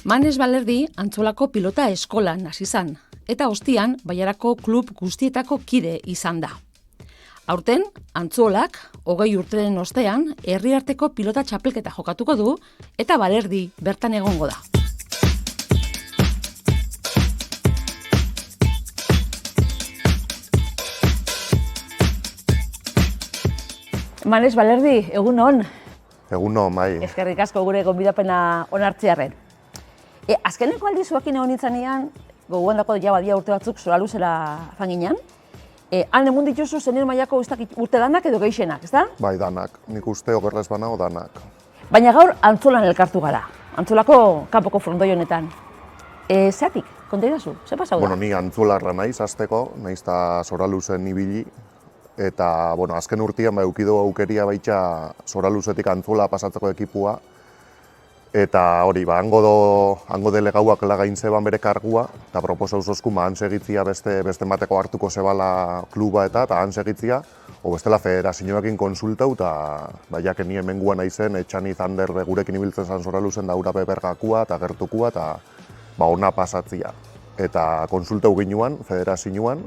Manes Balerdi Antzolako pilota eskolan hasi izan, eta ostian Baiarako klub guztietako kide izan da. Aurten, Antzolak, 20 urteren ostean, herriarteko pilota txapelketa jokatuko du, eta Balerdi bertan egongo da. Manes Balerdi, egun on. Egun on, bai. Eskerrik asko gure gonbidapena onartzearren. Azkeneko aldi zuekin egon nintzanean, gogoan dako ja badia urte batzuk Soraluzera fanginan. Han emun dituzu senior mailako urte danak edo gehixenak, ezta? Bai, danak. Nik uste okerrez banago danak. Baina gaur Antzolan elkartu gara. Antzolako kanpoko frontoi honetan. Zeatik, konta idazu, ze pasau da? Bueno, ni Antzolarra naiz, azteko, naiz eta Soraluzen ibili. Eta, azken urtean edukidu aukeria baitxa Soraluzetik Antzola pasatzeko ekipua. Eta hori, hango delegauak lagain zeban bere kargua, eta proposau zozku han segitzia beste bateko hartuko zebala kluba eta han segitzia, o bestela federazioekin konsultau, eta jake ni hemengua naizen, Etxani Zander gurekin ibiltzen zan Soraluzen da Urabe Bergakua eta Gertukua, eta ona pasatzia. Eta konsultau ginuan, federazioan,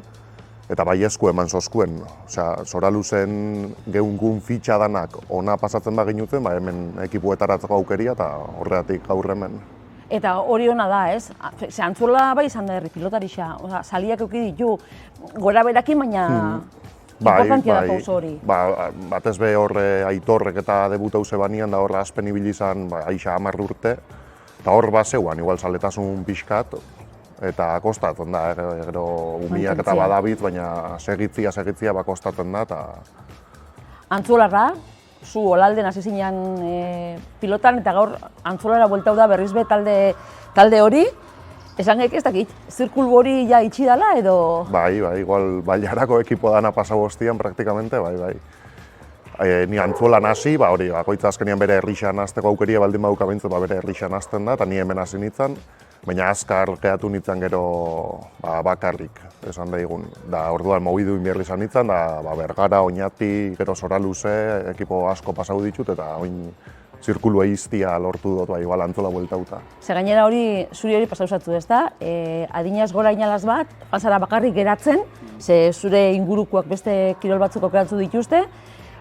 eta baiesku eman zozkuen. Osea, Soraluzen geungun fitxa danak ona pasatzen baginuten, hemen ekipuetaratzeko aukeria eta horregatik gaur hemen. Eta hori ona da, ez? Ze Antzola bai izan da herri pilotarixa, saliak euki ditu gora berakin, baina importantia da pauso hori. Batez be horre Aitorrek eta debutau zebanian da horre aspen ibili izan aixa 10 urte, eta hor zeuan, igual saletasun pixkat, eta kostatzen da, gero umiak eta badabit, baina segitzia kostatzen da. Antzolarra, zu Olalden hasi zinean pilotan, eta gaur Antzolara bueltau da berriz be talde hori. Esan gaik ez dakit, zirkulbu hori ja itxi dela edo? Bai, igual Baiarako ekipo dana pasau hostian praktikamente, bai. Ni Antzolan hasi, hori, bakoitza azkenian bere herrixan hasteko aukeria baldin baduka behintzat bere herrixan hasten da, eta ni hemen hasi nintzen. Baina azkar gehatu nintzen gero bakarrik, esan daigun. Da orduan mobidu inbierri izan nintzen, da Bergara, Oñati, gero Soraluze, ekipo asko pasau ditut, eta oin zirkulu eiztia lortu dut, igual Antzola bueltauta. Ze gainera hori, zuri hori pasauzatzu, ez da? Adinaz gora inalaz bat, panzara bakarrik geratzen, ze zure ingurukoak beste kirol batzuk okeratzu dituzte,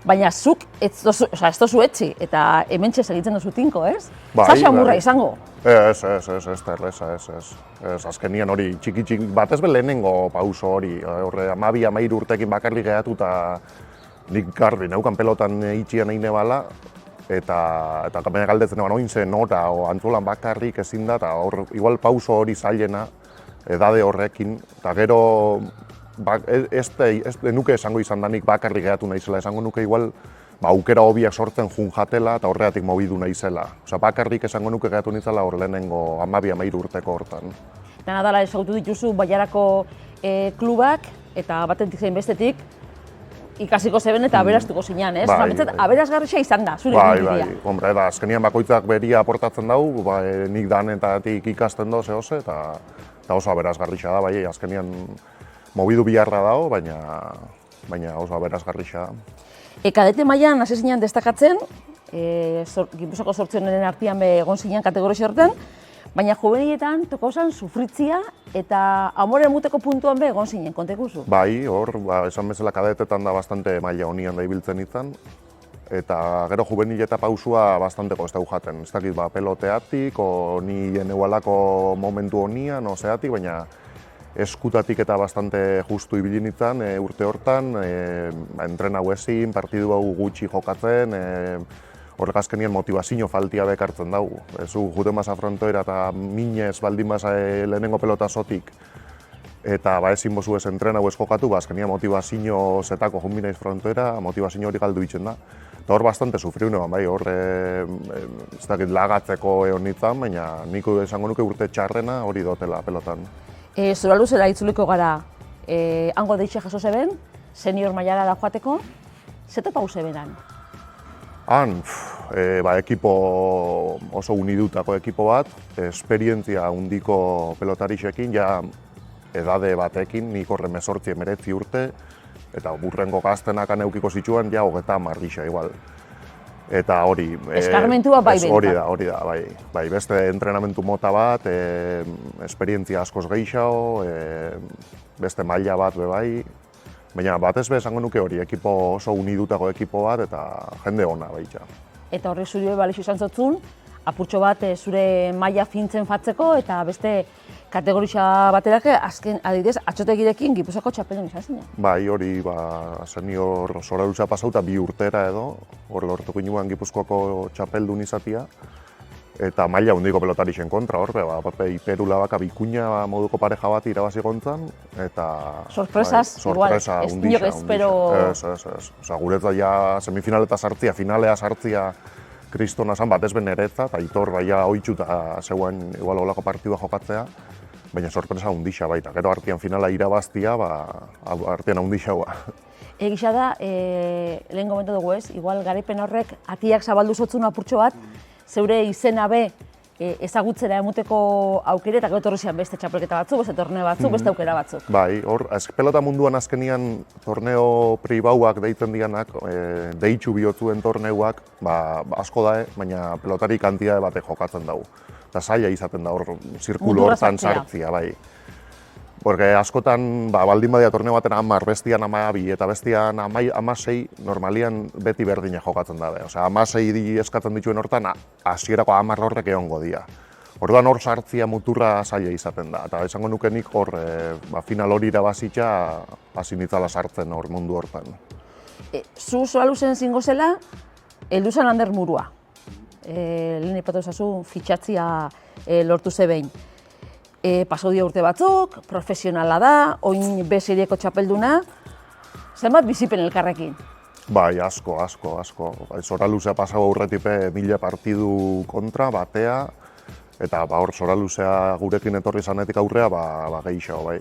baina zuk ez dozu etzi, eta hementxe segitzen dozu tinko, ez? Zaxa murra izango? Ez, terreza, ez. Azkenian hori txiki, batez be lehenengo pauso hori, horre 12-13 urtekin bakarrik gehatu eta nik garbi neukan pelotan itxian egin bala, eta baina galdetzen eban oin zen nora, Antzolan bakarrik ezin da, eta hor, igual pauso hori zailena, edade horrekin, eta gero ez nuke esango izan danik bakarrik gehatu naizela, esango nuke igual aukera hobiak sortzen jun jatela eta horregatik mobidu naizela. Osea, bakarrik esango nuke gehatu nintzela hor lehenengo 12-13 urteko hortan. Dena dela ezagutu dituzu Baiarako klubak eta batetik zein bestetik ikasiko zeben eta aberastuko zinean, ez? Aberasgarria izan da, zure ibilbidea. Hombre, azkenian bakoitzak beria aportatzen dau, nik danetatik ikasten do zehose, eta oso aberasgarria da, azkenian mobidu biharra dago, baina oso aberasgarria da. Kadete mailan hasi zinean destakatzen, Gipuzkoako 8 artean egon zinean kategoria horretan, baina juveniletan toko zan sufritzia eta amoren muteko puntuan egon zinen, kontekuzu? Bai, hor, esan bezala kadetetan da bastante maila honian da ibiltzen izan, eta gero juvenileta pausua bastante kostau jaten. Ez dakit, peloteatik, ni geneualako momentu honian, zeatik, baina eskutatik eta bastante justu ibili nintzen urte hortan, entrenau ezin, partidu hau gutxi jokatzen, horregazkenien motivazio faltia bekartzen dugu. Zu juten baza frontoera eta minez baldin baza lehenengo pelota zotik, eta ezin bozu ez entrenau ez jokatu, azkenian motivazio zetako junbinaiz frontoera, motivazio hori galdu itzen da. Eta hor bastante sufriu neban, hor ez dakit lagatzeko egon nintzen, baina niko esango nuke urte txarrena hori dotela pelotan. Soraluzera itzuliko gara, hango deixe jaso zeben, senior mailara da joateko, zeta pau zebenan? Han, ekipo oso unidutako ekipo bat, esperientzia handiko pelotarixekin, ja edade batekin, nik horre 18-19 urte, eta burrengo gaztenak aneukiko zituen, ja 30 igual. Eta hori... Eskarmentua bai behintzat. Hori da, bai. Beste entrenamentu mota bat, esperientzia askoz gehiago, beste maila bat bai, baina batez be esango nuke hori, ekipo oso unidutako ekipo bat eta jende ona baita. Eta horrek zuri balixu izan zotzun, apurtxo bat zure maila fintzen fatzeko eta beste kategorisa baterak azken adidez atxotegirekin Gipuzkoako txapeldun izan zen. Bai, hori senior Soraluzea pasauta 2 urtera edo, hor lortuko inuan Gipuzkoako txapeldun izatia. Eta maila hundiko pelotarixen kontra, hor, Iperula baka bikuña moduko pareja bat irabazi gontzan, eta... Sorpresaz, igual, ez nioz espero... Ez. Guretzat ja semifinaleta sartzia, finalea sartzia kristona zan batez ben eretza, eta Aitor baia oitxuta zegoen igual olako partidua jokatzea, baina sorpresa hundixa baita. Gero artean finala irabaztia, artean hundixa hua. Egisa da, lehen gomentu dugu ez, igual garaipen horrek atiak zabaldu zotzun apurtxo bat, zeure izena be ezagutzera emuteko aukere eta gero torrezian beste txapelketa batzuk, beste torneo batzuk, beste aukera batzuk. Bai, hor, pelota munduan azkenian torneo pribauak deitzen dianak, deitxu bihotzuen torneuak, asko da, baina pelotari kantitate batek jokatzen dugu. Eta zaila izaten da hor, zirkulu hortan sartzia, bai. Porque askotan, baldin badia torneo baten 10, bestian 12 eta bestian 16, normalian beti berdina jokatzen dabe. Osea, 16 eskatzen dituen hortan, hasierako 10 horrek egongo dira. Orduan hor sartzia muturra zaila izaten da. Eta esango nukenik hor, final hori irabazitza, hasi nitzala sartzen hor mundu hortan. Zu Soraluzen zingo zela, heldu zen Ander Murua. Lehen ipatu ezazu, fitxatzia lortu zebein. Paso dia urte batzuk, profesionala da, oin B-serieko txapelduna. Zenbat bizipen elkarrekin? Bai, asko. Soraluzea pasau aurretipe 1000 partidu kontra, batea, eta hor Soraluzea gurekin etorri zanetik aurrea, gehiago, bai.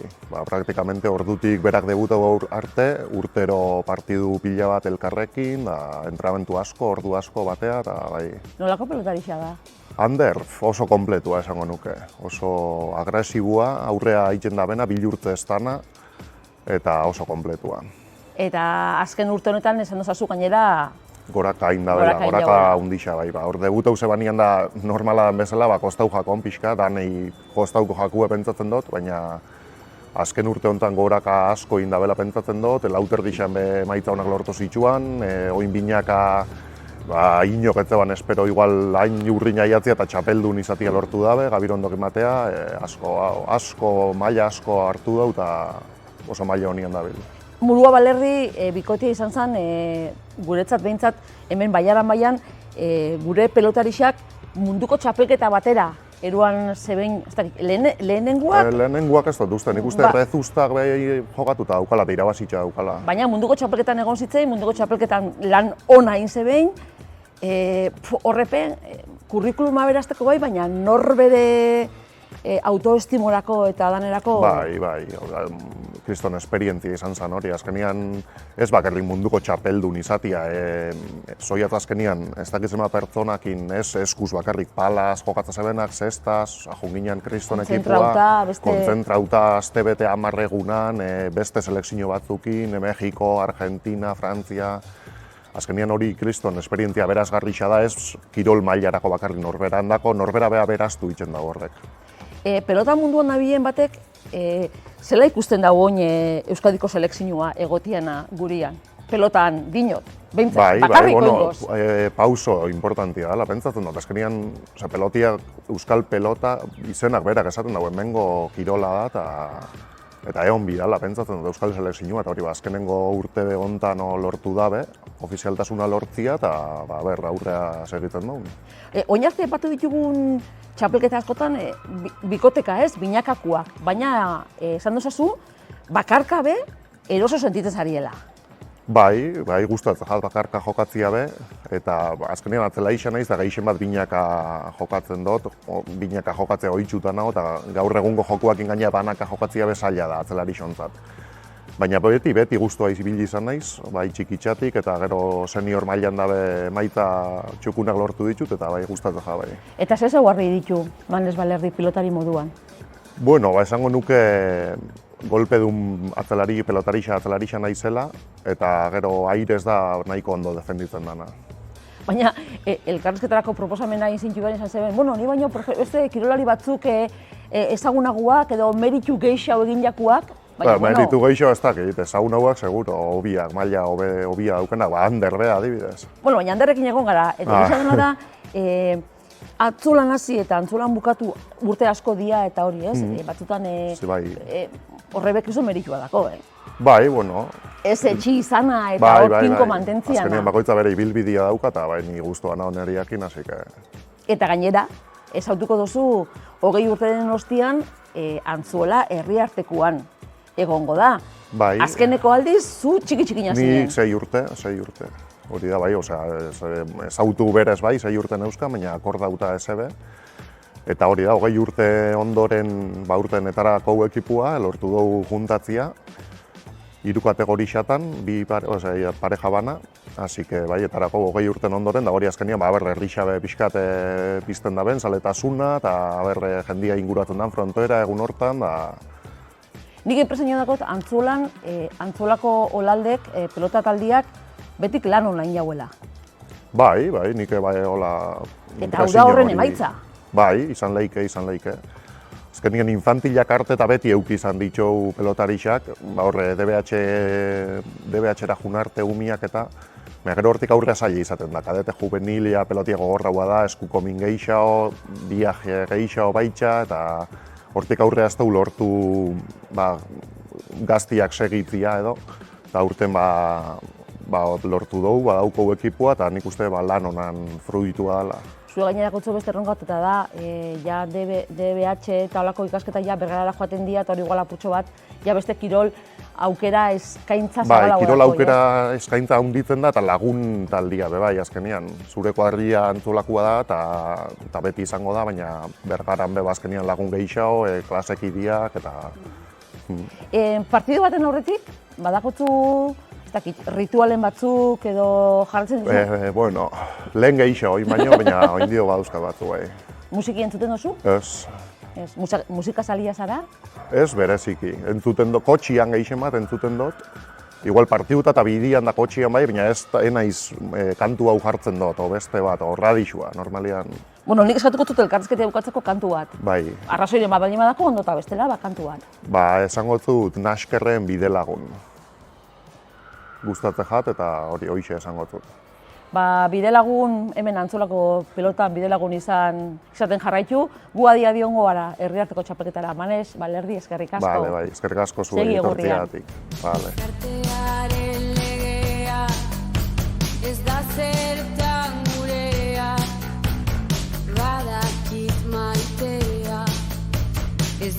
Praktikamente ordutik berak debutau arte, urtero partidu pila bat elkarrekin, entrenamentu asko, ordu asko batea, eta bai. Nolako pelotarixa da? Ander, oso kompletua esango nuke, oso agresibua, aurrea egiten da bena, bilurtze ez dana, eta oso kompletua. Eta azken urte honetan esan dozazu gainera... Goraka indabela, goraka hundixa bai. Hor debutau zebanian da normala bezala, kostau jakon pixka, danei kostauko jakue pentsatzen dut, baina azken urte honetan goraka asko indabela pentsatzen dut, lauter dixan be maitza honak lortu zituan, oin binaka inok etzeban espero igual hain urrina iatzia eta txapeldun izatia lortu dabe, Gabirondok ematea, maila asko hartu dau eta oso maila honian dabil. Murua Balerdi bikotia izan zen, guretzat behintzat, hemen Baiaran baian, gure pelotarixak munduko txapelketa batera eruan zebein, lehenenguak? Lehenenguak ez dut uste, nik uste Rezustak jokatuta daukala eta irabazitza daukala. Baina munduko txapelketan egon zitzei, munduko txapelketan lan ona egin zebein, horrepen, kurrikuluma berazteko bai, baina norbere autoestimorako eta danerako... Bai, kriston esperientzia izan zen hori, azkenian ez bakarrik munduko txapeldun izatia, zoiat azkenian ez dakitzema pertsonakin ez eskuz bakarrik palaz, jokatzen zebenak, zestaz, junginan kriston ekipua, kontzentrauta aztebete 10 egunan, beste selekzio batzukin, Mexiko, Argentina, Frantzia... Azkenian hori kriston esperientzia berazgarrixa da ez kirol mailarako bakarrik norberandako, norbera bea beraztu itzen dago horrek. Pelota munduan nabilen batek, zela ikusten dago oin Euskadiko selekzioa egotiana gurian? Pelotan, dinot, behintzat, bakarrik oingoz. Pauso importantia dela, pentsatzen dut. Azkenian, pelotia, Euskal pelota izenak berak esaten dago, hemengo kirola da, eta egon bidala, pentsatzen dut Euskal selekzioa, eta hori azkenengo urte hontan lortu dabe, ofizialtasuna lortzia, eta aurrea segitzen dugu. Oin arte epatu ditugun txapelketa askotan, bikoteka ez, binakakuak, baina esan dozazu, bakarka be, eroso sentitzen zariela. Bai, gustatzen jat bakarka jokatzia be, eta azkenean atzela izan naiz, da gehixen bat binaka jokatzen dut, binaka jokatzea ohitsuta nago, eta gaur egungo jokuakin gaina banaka jokatzia be zaila da atzelari xontzat. Baina beti guztua ibili izan naiz, bai txikitxatik eta gero senior mailan dabe maita txukunak lortu ditut eta bai gustatzen ja bai. Eta ze ezaugarri ditu Manes Balerdi pilotari moduan? Bueno, esango nuke golpedun pelotarixa naizela eta gero airez da nahiko ondo defenditzen dana. baina elkarrizketarako proposamena egin zintu behar izan zeben, bueno, ni baino beste kirolari batzuk ezagunaguak edo meritu gehiago egin jakuak, baina, meritu gehiago ez dakit, ezagunaguak seguro, hobiak, maila hobia daukenak, Ander bea adibidez. Bueno, baina Anderrekin egon gara, eta izan da, atzolan hasi eta antzolan bukatu urte asko dia eta hori, ez? Batzutan horrebek izo meritua dako, Bai, bueno. Ez etxi izana eta hor tinko mantentziana. Azkenean bakoitza bere ibilbidea dauka eta bai ni guztua naho neriakin, hasi que... Eta gainera, ezautuko duzu 20 urteren ostian Antzuola herriartekuan egongo da. Bai. Azkeneko aldiz, zu txiki-txikina ziren. Nik 6 urte. Hori da bai, ezautu berez bai, 6 urte neuzka, baina akordauta ezebe. Eta hori da, 20 urte ondoren urtenetarako ekipua, lortu dugu juntatzia. 3 kategorixatan, pareja bana, hasi que bai, etarako 20 urten ondoren, da hori azkenean, errixabe pixkat pizten da ben, zaletasuna, eta jendia inguratzen den frontoera egun hortan, da... Nik enpresaino dakot, Antzuolako olaldek, pelota taldiak, betik lan online jauela. Bai, nik hola... Eta hau da horren emaitza. Bai, izan leike. Azkenean infantilak arte eta beti euki izan ditu pelotarixak, horre DBH-era junarte umiak eta gero hortik aurrea zaila izaten da, kadete juvenilia, pelotia gogorraua da, eskuko min gehiago, viaje gehiago baitxa, eta hortik aurrea ez da lortu gaztiak segitzia edo, eta urten lortu dugu, badauko ekipua, eta nik uste lan honan fruitua dela. Zue gainerako utzu beste erronkat eta da, ja DBH eta olako ikasketa ja bergarara joaten dira, eta hori igual apurtxo bat, ja beste kirol aukera eskaintza zabalagoa. Bai, kirol aukera eskaintza handitzen da, eta lagun taldia, bai, azkenean. Zure kuadria Antzuolakoa da, eta beti izango da, baina bergaran azkenean lagun gehiago, klasekideak, eta... Partidu baten aurretik, badakotzu ritualen batzuk edo jartzen dizu? Bueno, lehen gehiago, baina oindio badauzka batzu, bai. Musiki entzuten duzu? Ez. Musika salia zara? Ez, bereziki. Entzuten dut, kotxian gehixen bat entzuten dut. Igual partiduta eta bidian da kotxian bai, baina ez naiz kantu hau jartzen dut, o beste bat, o radixua, normalian. Bueno, nik eskatuko dut elkarrizketea bukatzeko kantu bat. Bai. Arrazoiren bat baldin badako, ondo eta bestela, kantu bat. Esango dut Naskerren Bidelagun. Gustatzen jat eta hori hoixe esango dut. Bidelagun, hemen Antzuolako pelotan Bidelagun izaten jarraitu, gu adia diongo gara herriarteko txapelketara. Manez, Lerdi, eskerrik asko. Bai, eskerrik asko zuen etortzeagatik. Artearen legea, ez da zertan gurea, badakit maitea, ez